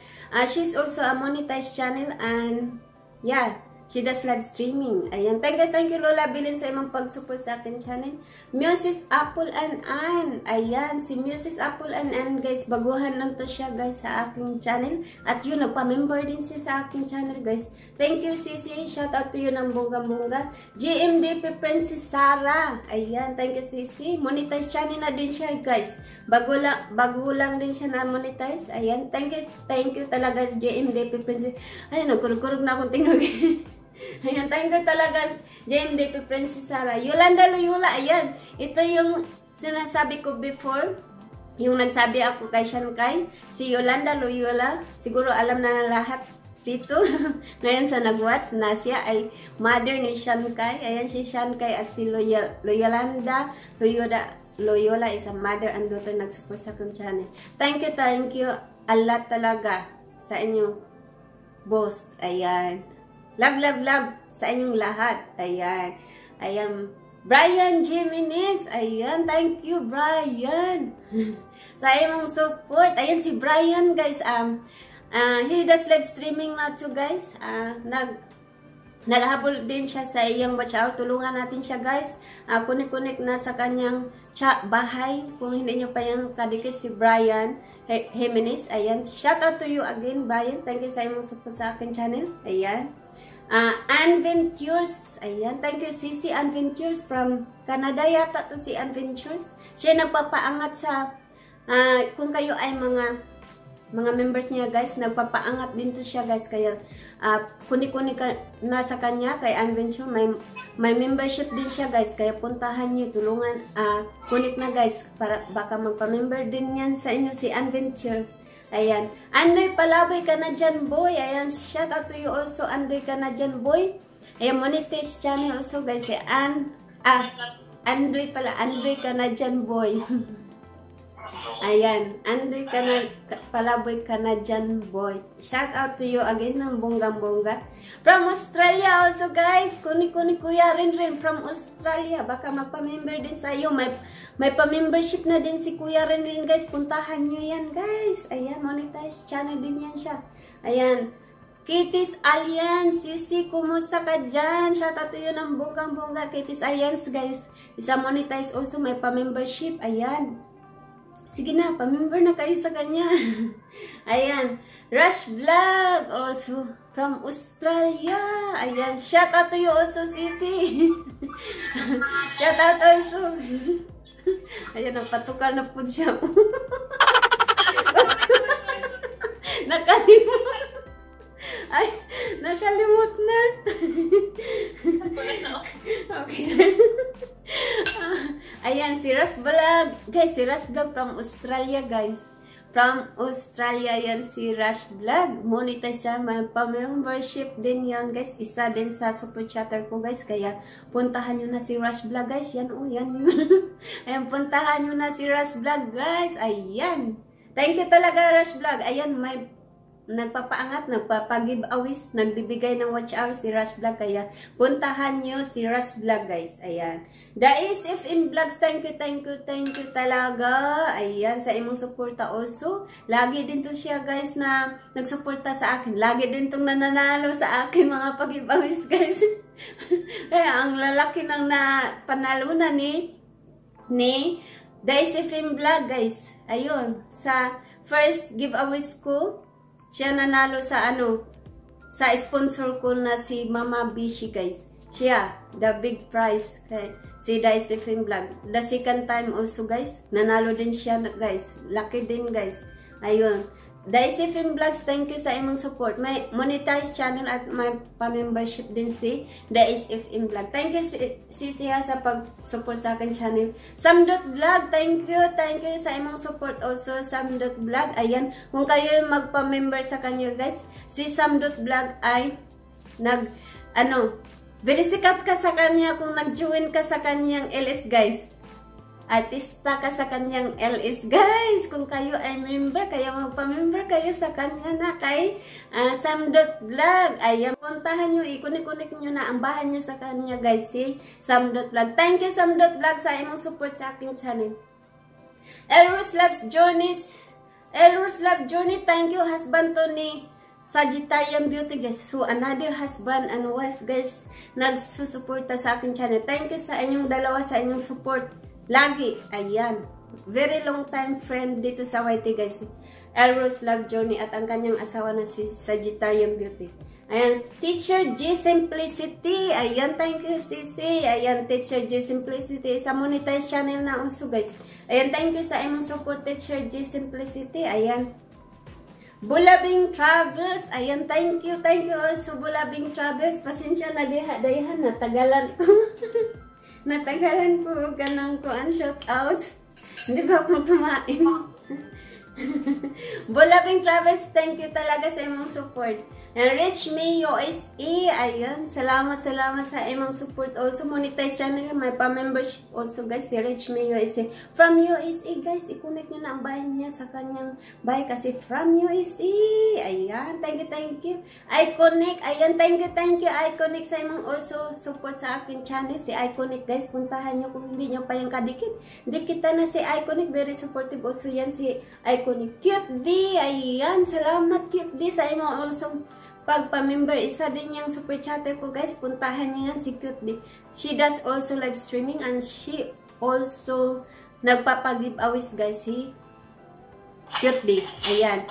She's also a monetized channel. And yeah. She does live streaming. Ayan. Thank you Lola Bilin sa imong pag-support sa akin channel. Mrs. Apple and Ann. Ayan. Si Mrs. Apple and Ann guys. Baguhan lang to siya guys sa aking channel. At yun, nagpa-member din siya sa aking channel guys. Thank you Sisi. Shout out to you ng bongga-bongga. GMDP Princess Sarah. Ayan. Thank you Sisi. Monetize channel na din siya guys. Bago lang din siya na monetize. Ayan. Thank you talaga GMDP Princess. Ayan. Nagkurug-kurug na akong tingog. Ayan, thank you talaga JMDP Princess Sarah. Yolanda Loyola, ayan. Ito yung sinasabi ko before. Yung nagsabi ako kay Shankay. Si Yolanda Loyola. Siguro alam na lahat dito. Ngayon sa nag-watch na siya ay mother ni Shankay. Ayan si Shankay at si Yolanda Loyola is a mother and daughter nag-support sa akong channel. Thank you a lot talaga sa inyo both. Ayan. Love sa inyong lahat. Ayan. Ayan. Brian Jimenez. Ayan. Thank you, Brian. Sa imong support. Ayan si Brian, guys. He does live streaming na to, guys. Nalahabol din siya sa iyang watch out. Tulungan natin siya, guys. Connect na sa kanyang bahay. Kung hindi nyo pa yung kadikit si Brian Jimenez. Ayan. Shout out to you again, Brian. Thank you sa imong support sa akin channel. Ayan. Adventures. Ayan. Thank you, Sisi Adventures from Canada yata to si Adventures. Siya nagpapaangat sa kung kayo ay mga members niya guys, nagpapaangat din to siya guys. Kaya kuni-kuni ka na sa kanya kay Adventure. May membership din siya guys. Kaya puntahan niyo, tulungan, kunik na guys. Para baka magpa-member din yan sa inyo si Adventures. Ayan. Andoy Palaboy ka na dyan, boy. Ayan. Shout out to you also, Andoy ka na dyan, boy. Ayan, monetize channel also, guys. Andoy pala. Andoy ka na dyan, boy. Ayan, Andoy ka na, Palaboy ka na dyan, boy. Shout out to you again ng bonggang-bongga. From Australia also, guys. Kuni-kuni kuya rin from Australia. Baka magpa-member din sa iyo. May pa-membership na din si kuya rin, guys. Puntahan nyo yan, guys. Ayan, monetize channel din yan siya. Ayan. Kitty's Alliance, Sisi, kumusta ka dyan? Shout out to you ng bonggang-bongga. Kitty's Alliance, guys. Isa monetize also, may pa-membership. Ayan. Sige na, pa-member na kayo sa kanya. Ayan. Rush Vlog, also from Australia. Ayan. Shout out to you also, Sisi. Shout out also. Ayan, nagpatukal na po siya. Nakalimut. Ay, nakalimut na. Okay. Ayan, si Rush Vlog. Guys, si Rush Vlog from Australia, guys. From Australia yan si Rush Vlog. Monetize siya. May pa-membership din yan, guys. Isa din sa super chatter ko, guys. Kaya, puntahan nyo na si Rush Vlog, guys. Yan, oh, yan yun. Ayan, puntahan nyo na si Rush Vlog, guys. Ayan. Thank you talaga, Rush Vlog. Ayan, may nagpapaangat, nagpapag-giveaways, nagbibigay ng watch hours si Rush Vlog. Kaya, puntahan nyo si Rush Vlog, guys. Ayan. Dais FM Vlogs, thank you talaga. Ayan, sa imong suporta also. Lagi din to siya, guys, na nagsuporta sa akin. Lagi din tong nananalo sa akin mga pag-giveaways, guys. Kaya, ang lalaki ng panalo na ni Dais FM Vlog, guys. Ayun, sa first giveaways ko, siya nanalo sa sa sponsor ko na si Mama Bishi, guys. Siya, the big prize kay si Dais FM Vlog. The second time also, guys, nanalo din siya, guys. Lucky din, guys. Ayun. Dais FM Vlogs, thank you sa imong support. May monetize channel at may pa-membership din si Dais FM Vlog. Thank you Siya sa pag-support sa akin channel. Sam.vlog, thank you sa imong support also, Sam.vlog. Ayan, kung kayo magpa-member sa kanya, guys, si Sam.vlog ay very sikat ka sa kanya kung nag-join ka sa kanyang LS, guys. Artista ka sa kanyang LS, guys. Kung kayo ay member, kaya magpa-member kayo sa kanya na kay Sam.vlog. Ayan, puntahan nyo, ikunik-unik nyo na ang bahay nyo sa kanya, guys, si Sam.vlog. Thank you, Sam.vlog, sa imong support sa aking channel. Elrus Loves Journey, thank you, husband to ni Sagittarian Beauty, guys. So, another husband and wife, guys, nagsusuporta sa aking channel. Thank you sa inyong dalawa, sa inyong support. Lagi. Ayan. Very long time friend dito sa YT, guys. Elrose Love Journey at ang kanyang asawa na si Sagittarian Beauty. Ayan. Teacher G Simplicity. Ayan. Thank you, Sisi. Ayan. Teacher G Simplicity. Sa monetize channel na also, guys. Ayan. Thank you sa imong support, Teacher G Simplicity. Ayan. Bulabing Travels. Ayan, thank you also, Bulabing Travels. Pasensya na dayahan, natagalan ko. Natagalan po ka ng kuan, shout out. Hindi ba ako kumain? Bulabing Travels, thank you talaga sa imong support. And Rich Me USA, ayan, salamat sa imong support. Also, monetize channel, may pa-membership also, guys, si Rich Me USA. From USA, guys, i-connect nyo na ang bahay niya sa kanyang bahay kasi from USA. Ayan, thank you. Iconic, ayan, thank you, Iconic, sa imong also support sa akin channel. Si Iconic, guys, puntahan nyo kung hindi nyo pa yung kadikit. Dikita na si Iconic, very supportive also yan si Iconic. Cute D, ayan, salamat Cute D sa imong also pagpa-member. Isa din yung super chatter ko, guys. Puntahan nyo yan si Cute D. She does also live streaming and she also nagpapag-giveaways, guys, si Cute D. Ayan.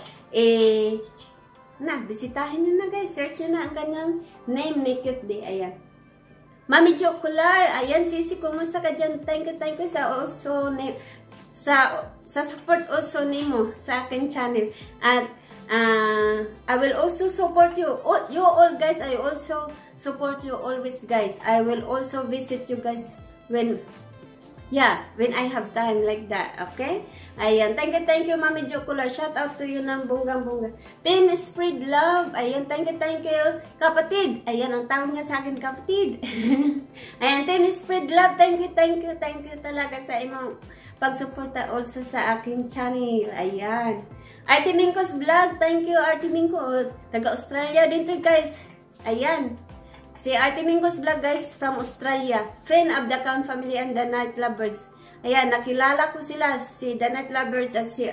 Bisitahin nyo na, guys. Search nyo na ang kanyang name ni Cute D. Ayan. Mami Jocular. Ayan, Sisi, kumusta ka dyan? Thank you sa also sa support also nimo sa akin channel. At I will also support you. You all, guys, I also support you always, guys. I will also visit you, guys, when I have time like that, okay? Ayan, thank you, Mami Jocular. Shout out to you ng bonggang-bongga. Team Spread Love. Ayan, thank you, kapatid. Ayan, ang tawag niya sa akin, kapatid. Ayan, Team Spread Love. Thank you talaga sa imong pagsuporta also sa aking channel. Ayan. Artie Mingkos Vlog. Thank you, Artie Mingkos. Taga-Australia din to, guys. Ayan. Si Artie Mingkos Vlog, guys, from Australia. Friend of the Count family and the Night Lovers. Ayan, nakilala ko sila. Si The Night Lovers at si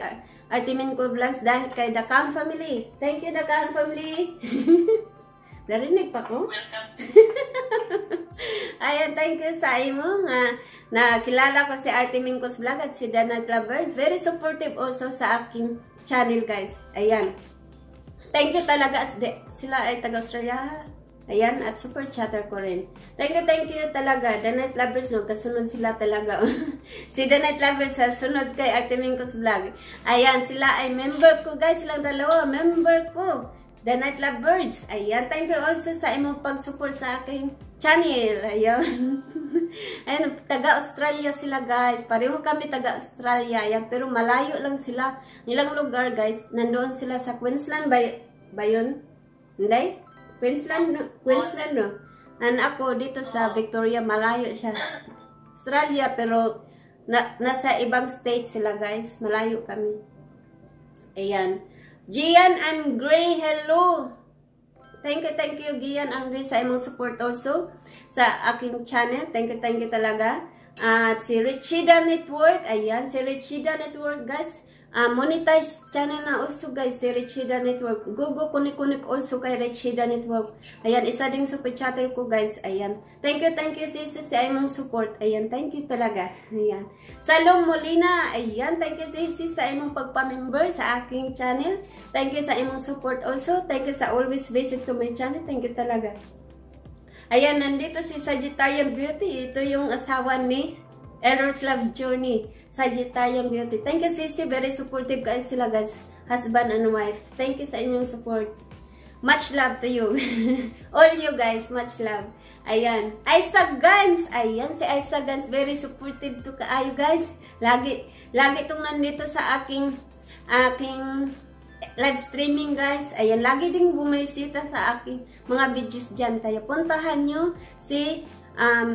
Artie Mingkos Vlogs dahil kay the Count family. Thank you, the Count family. Narinig pa ko? Welcome. Ayan, thank you sa imo nga nakilala ko si Artie Mingkos Vlog at si The Night Lovers. Very supportive also sa aking channel, guys. Ayan. Thank you talaga. Sila ay taga-Australia. Ayan, at super chatter ko rin. Thank you talaga. The Night Lovers, no? Kasunod sila talaga. Si The Night Lovers, sunod kay Artie Mingkos Vlog. Ayan, sila ay member ko, guys. Silang dalawa, member ko. The Night Lovers. Ayan, thank you also sa imong pag-support sa aking channel. Ayan. Ayan, taga-Australia sila, guys. Pareho kami taga-Australia. Ayan, pero malayo lang sila. Nilang lugar, guys. Nandoon sila sa Queensland ba yun? Hindi? Queensland, no? And ako dito sa Victoria, malayo siya. Australia, pero nasa ibang state sila, guys. Malayo kami. Ayan. Gian and Gray, hello! Thank you, Gian and Gray, sa imong support also sa aking channel. Thank you talaga. At si Richida Network, ayan, si Richida Network, guys. Monetize channel na also, guys, si Richida Network. Go kunik also kay Richida Network. Ayan, isa ding super chatter ko, guys. Ayan. Thank you, sis, sa imong support. Ayan, thank you talaga. Ayan. Salom Molina, ayan, thank you, sis, sa imong pagpa-member sa aking channel. Thank you sa imong support also. Thank you sa always visit to my channel. Thank you talaga. Ayan, nandito si Sagittarian Beauty. Ito yung asawa ni Error's Love Journey, Sagittarian Beauty. Thank you, Sisi. Very supportive guys sila, guys. Husband and wife. Thank you sa inyong support. Much love to you. All you guys, much love. Ayan. Isa Guns. Ayan, si Isa Guns. Very supportive to kaayo, guys. Lagi itong nandito sa aking live streaming, guys. Ayan, lagi ding bumisita sa aking mga videos dyan. Kaya puntahan nyo si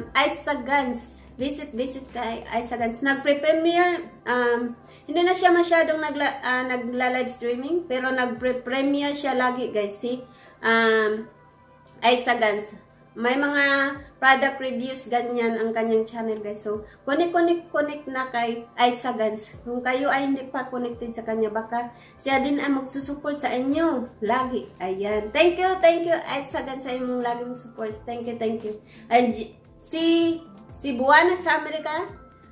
Isa Guns. Visit kay Isa Guns. Nagpre-premiere, hindi na siya masyadong nagla-live streaming, pero nagpre-premiere siya lagi, guys, si Isa Guns. May mga product reviews, ganyan ang kanyang channel, guys. So, connect na kay Isa Guns. Kung kayo ay hindi pa connected sa kanya, baka siya din ay magsusupport sa inyo lagi. Ayan. Thank you, Isa Guns, sa inyong laging support. Thank you. And si Buwana sa Amerika.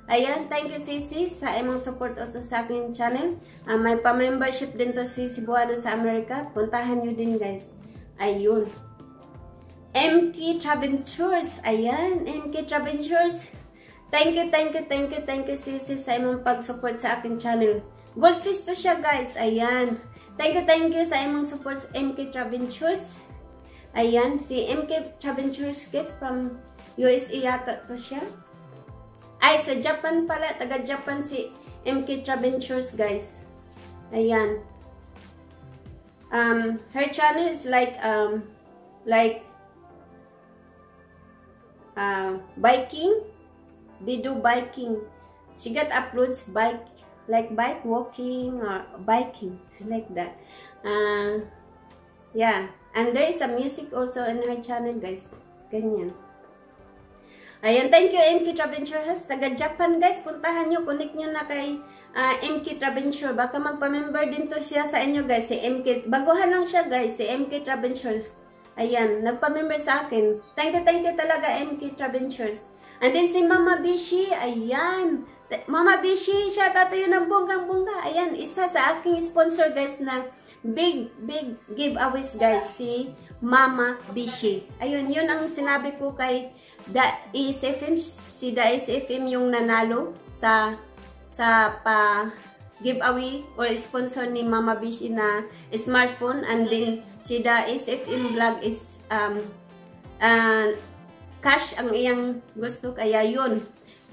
Ayan, thank you, Sisi, sa imong support also sa aking channel. May pa-membership din to si Buwana sa Amerika. Puntahan nyo din, guys. Ayun. MK Traventures. Ayan, MK Traventures. Thank you, Sisi, sa imong pag-support sa aking channel. Goldfish to siya, guys. Ayan. Thank you sa imong support sa MK Traventures. Ayan, si MK Traventures, guys, from USA yata to siya. Ay, sa Japan pala. Taga-Japan si MK Traventures, guys. Ayan. Her channel is like biking. They do biking. She got uploads bike walking or biking. Like that. Yeah. And there is some music also in her channel, guys. Ganyan. Ayan, thank you, MK Traventures. Taga-Japan, guys. Puntahan nyo, connect nyo na kay MK Traventures. Baka magpa-member din to siya sa inyo, guys. Si MK. Baguhan lang siya, guys. Si MK Traventures. Ayan, nagpa-member sa akin. Thank you talaga, MK Traventures. And then si Mama Bishi. Ayan. Mama Bishi, siya tatayo ng bonggang-bongga. Ayan, isa sa aking sponsor, guys, na big giveaways, guys. Si Mama Bishi. Ayun, yun ang sinabi ko kay Da ESFM. Si Da ESFM yung nanalo sa giveaway or sponsor ni Mama Bishi na smartphone. And then si Da ESFM vlog is cash ang iyang gusto. Kaya yun,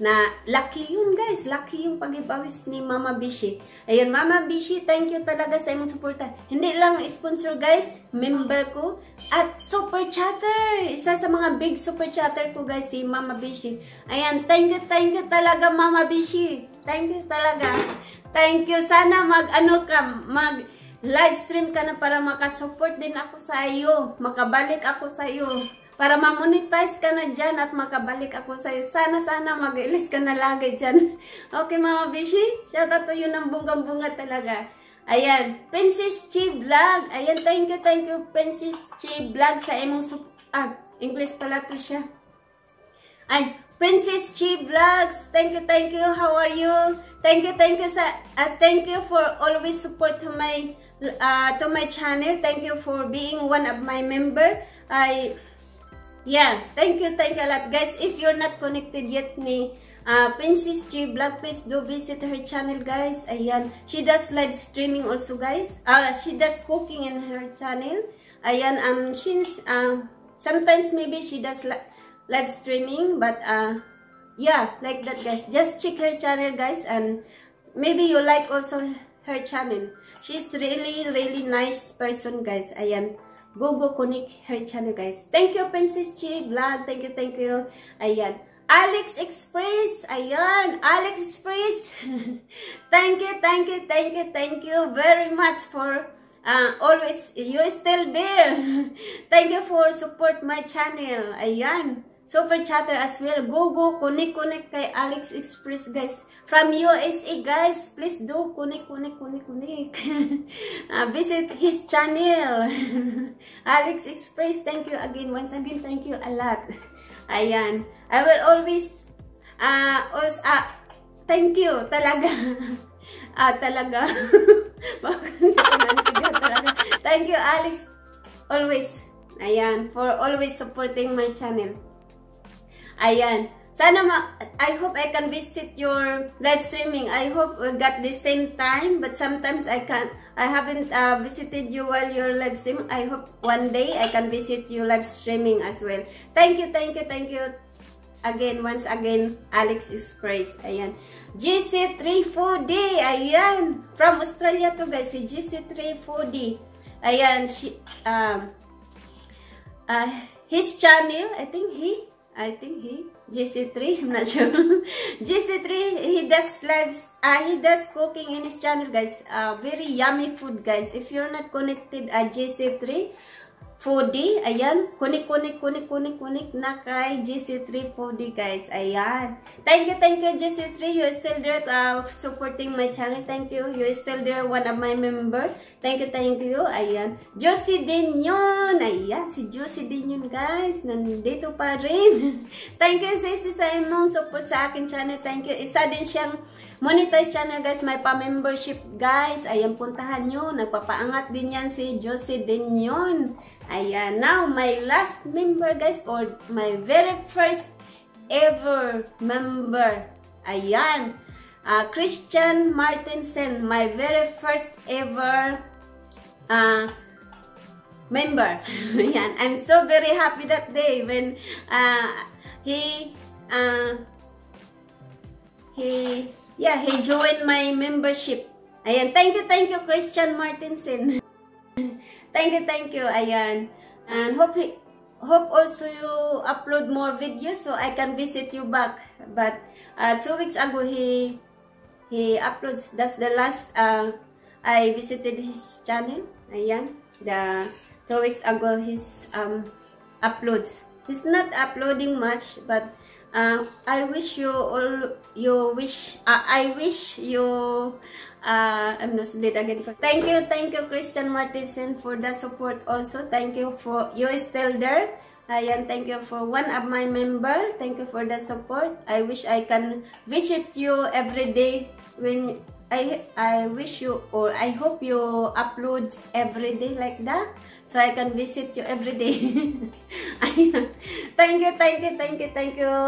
na lucky yun, guys. Lucky yung pag-giveaways ni Mama Bishi. Ayan, Mama Bishi, thank you talaga sa imong suporta. Hindi lang sponsor, guys, member ko at super chatter. Isa sa mga big super chatter ko, guys, si Mama Bishi. Ayan, thank you talaga, Mama Bishi. Thank you talaga. Thank you. Sana mag live stream ka na para makasupport din ako sa iyo. Makabalik ako sa iyo. Para ma-monetize ka na dyan at makabalik ako sa iyo. Sana mag-ilis ka na lagi dyan. Okay mga bishi? Shout out to you ng bungang-bunga talaga. Ayan. Princess Chi Vlog. Ayan. Thank you Princess Chi Vlog sa imong English pala to siya. Ay, Princess Chi Vlogs. Thank you. How are you? Thank you for always support to my channel. Thank you for being one of my member. Yeah, thank you a lot, guys. If you're not connected yet ni Princess Chi Vlog, please do visit her channel, guys. Ayan, she does live streaming also, guys. She does cooking in her channel. Ayan, sometimes maybe she does live streaming, but yeah, like that, guys. Just check her channel, guys, and maybe you like also her channel. She's really nice person, guys. Ayan, go connect her channel, guys. Thank you Princess Chi Vlog. Thank you. Ayan, Alex Express. Ayan, Alex Express. Thank you very much for always you still there. Thank you for support my channel. Ayan, super chatter as well. Go connect kay Alex Express, guys, from USA, guys. Please do connect. Visit his channel. Alex Express. Thank you again, once again. Thank you a lot. Ayan, I will always thank you talaga. Talaga. Thank you, Alex, always. Ayan, for always supporting my channel. Ayan, sana I hope I can visit your live streaming. I hope we got the same time, but sometimes I haven't visited you while you're live streaming. I hope one day I can visit you live streaming as well. Thank you again, once again, Alex Express. Ayan, GC34D. Ayan, from Australia to, guys, si GC34D. Ayan, his channel, I think he GC3, I'm not sure. GC3, he does lives, he does cooking in his channel, guys. Very yummy food, guys. If you're not connected at GC3 4D, ayan, connect na kay GC3 4D, guys. Ayan, thank you GC3. You're still there supporting my channel. Thank you. You're still there, one of my member. Thank you. Ayan, Josie Dinyon. Ayan, si Josie Dinyon, guys, nandito pa rin. Thank you sa imong support sa akin channel. Thank you. Isa din siyang monetize channel, guys. May pa-membership, guys. Ayan, puntahan nyo. Nagpapaangat din yan si Josie Dinyon. Ayan, now my last member, guys, or my very first ever member. Ayan, Christian Martinsen, my very first ever member. Ayan, I'm so very happy that day when he joined my membership. Ayan, thank you Christian Martinsen. Thank you. Ayan, and hope also you upload more videos so I can visit you back. But 2 weeks ago he uploads. That's the last I visited his channel. Ayan, the 2 weeks ago his uploads. He's not uploading much, but I wish you I'm not split again. Thank you Christian Martinsen for the support also. Thank you for you still there. Ayan, thank you for one of my member. Thank you for the support. I wish I can visit you every day when I wish you, or I hope you upload every day like that, so I can visit you every day. Ayan. Thank you.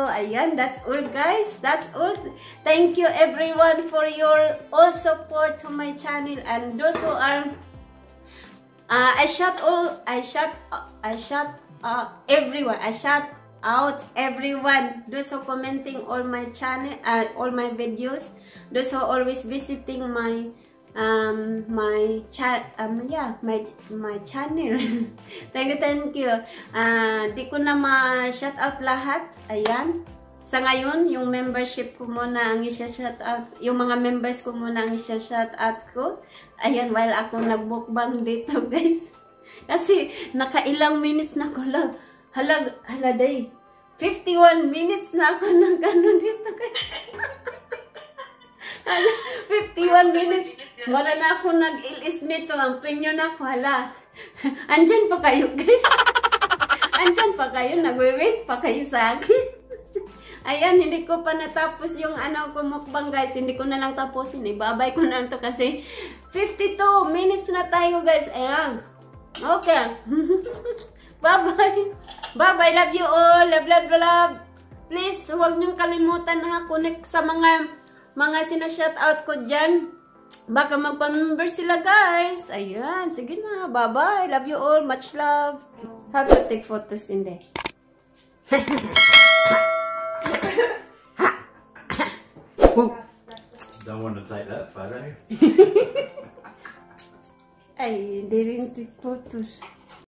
Ayan, that's all, guys. That's all. Thank you everyone for your all support to my channel, and those who are I shout out everyone, those who commenting all my channel, all my videos, those who always visiting my my channel. Thank you. Di ko na ma-shout out lahat. Ayan, Sa ngayon, yung membership ko muna ang isa-shout out. Yung mga members ko muna ang isa-shout out ko. Ayan, while ako nagbukbang dito, guys. Kasi, nakailang minutes na ko lang. Hala, day. 51 minutes na ako nang gano'n dito, guys. Hala, 51 minutes. Wala na ako nag-ilis nito. Ang pinyo na ko, hala. Andyan pa kayo, guys. Andyan pa kayo. Nagwe-wait pa kayo sa akin. Ayan, hindi ko pa natapos yung ko mukbang, guys. Hindi ko na lang tapusin. Ibabay ko na lang to kasi 52 minutes na tayo, guys. Ayan. Okay. Bye-bye. Bye-bye. Love you all. Love, love, love. Please, huwag niyong kalimutan na connect sa mga sinashoutout ko dyan. Baka magpa-member sila, guys. Ayan. Sige na. Bye-bye. Love you all. Much love. How to take photos in there? Don't want to take that photo. Ay, hindi rin take photos.